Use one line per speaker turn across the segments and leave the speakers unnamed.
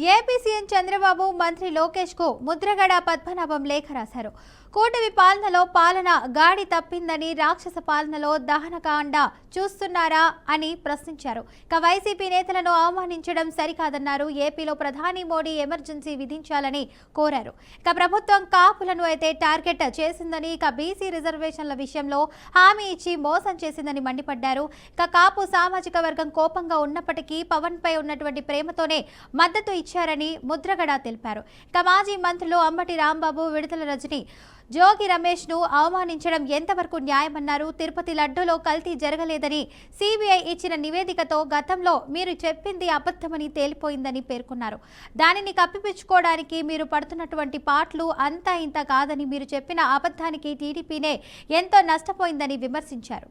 AP CM Chandrababu మంత్రి లోకేష్ కు ముద్రగడ పద్మనాభం లేఖ రాశారు. కూటమి పాలనలో పాలన గాడి తప్పిందని, రాక్షస పాలనలో దహనకాండ చూస్తున్నారా అని ప్రశ్నించారు. ఇక వైసీపీ నేతలను అవమానించడం సరికాదన్నారు. ఏపీలో ప్రధాని మోడీ ఎమర్జెన్సీ విధించాలని కోరారు. ఇక ప్రభుత్వం కాపులను అయితే టార్గెట్ చేసిందని, ఇక బీసీ రిజర్వేషన్ల విషయంలో హామీ ఇచ్చి మోసం చేసిందని మండిపడ్డారు. ఇక కాపు సామాజిక వర్గం కోపంగా ఉన్నప్పటికీ పవన్ పై ఉన్నటువంటి ప్రేమతోనే మద్దతు ఇచ్చారని ముద్రగడ తెలిపారు. ఇక మాజీ మంత్రులు అంబటి రాంబాబు, విడతల రజని, జోగి రమేష్ ను అవమానించడం ఎంతవరకు న్యాయమన్నారు. తిరుపతి లడ్డూలో కల్తీ జరగలేదని సిబిఐ ఇచ్చిన నివేదికతో గతంలో మీరు చెప్పింది అబద్ధమని తేలిపోయిందని పేర్కొన్నారు. దానిని కప్పిపుచ్చుకోవడానికి మీరు పడుతున్నటువంటి పాటలు అంతా ఇంత కాదని, మీరు చెప్పిన అబద్ధానికి టీడీపీనే ఎంతో నష్టపోయిందని విమర్శించారు.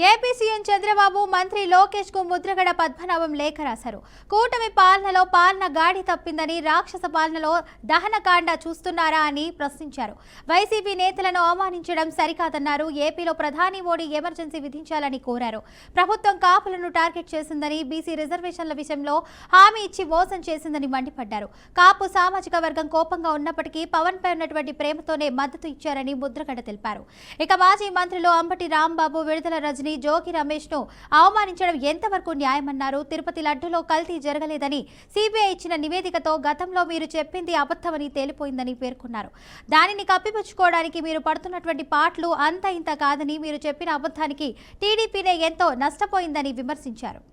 ఏపీ సీఎం చంద్రబాబు మంత్రి లోకేష్ కు ముద్రగడ పద్మనాభం లేఖ రాశారు. కూటమి పాలనలో పాలన గాడి తప్పిందని, రాక్షస పాలనలో దహనకాండ చూస్తున్నారా అని ప్రశ్నించారు. వైసీపీ నేతలను అవమానించడం సరికాదన్నారు. ఏపీలో ప్రధాని మోడీ ఎమర్జెన్సీ విధించాలని కోరారు. ప్రభుత్వం కాపులను టార్గెట్ చేసిందని, బీసీ రిజర్వేషన్ల విషయంలో హామీ ఇచ్చి మోసం చేసిందని మండిపడ్డారు. కాపు సామాజిక వర్గం కోపంగా ఉన్నప్పటికీ పవన్ పై ఉన్నటువంటి ప్రేమతోనే మద్దతు ఇచ్చారని ముద్రగడ తెలిపారు. ఇక మాజీ మంత్రులు అంబటి రాంబాబు, విడతల రజని, జోగి రమేష్ ను అవమానించడం ఎంతవరకు న్యాయమన్నారు. తిరుపతి లడ్డూలో కల్తీ జరగలేదని సిబిఐ ఇచ్చిన నివేదికతో గతంలో మీరు చెప్పింది అబద్ధమని తేలిపోయిందని పేర్కొన్నారు. దానిని కప్పిపుచ్చుకోవడానికి మీరు పడుతున్నటువంటి పాటలు అంత ఇంత కాదని, మీరు చెప్పిన అబద్ధానికి టీడీపీనే ఎంతో నష్టపోయిందని విమర్శించారు.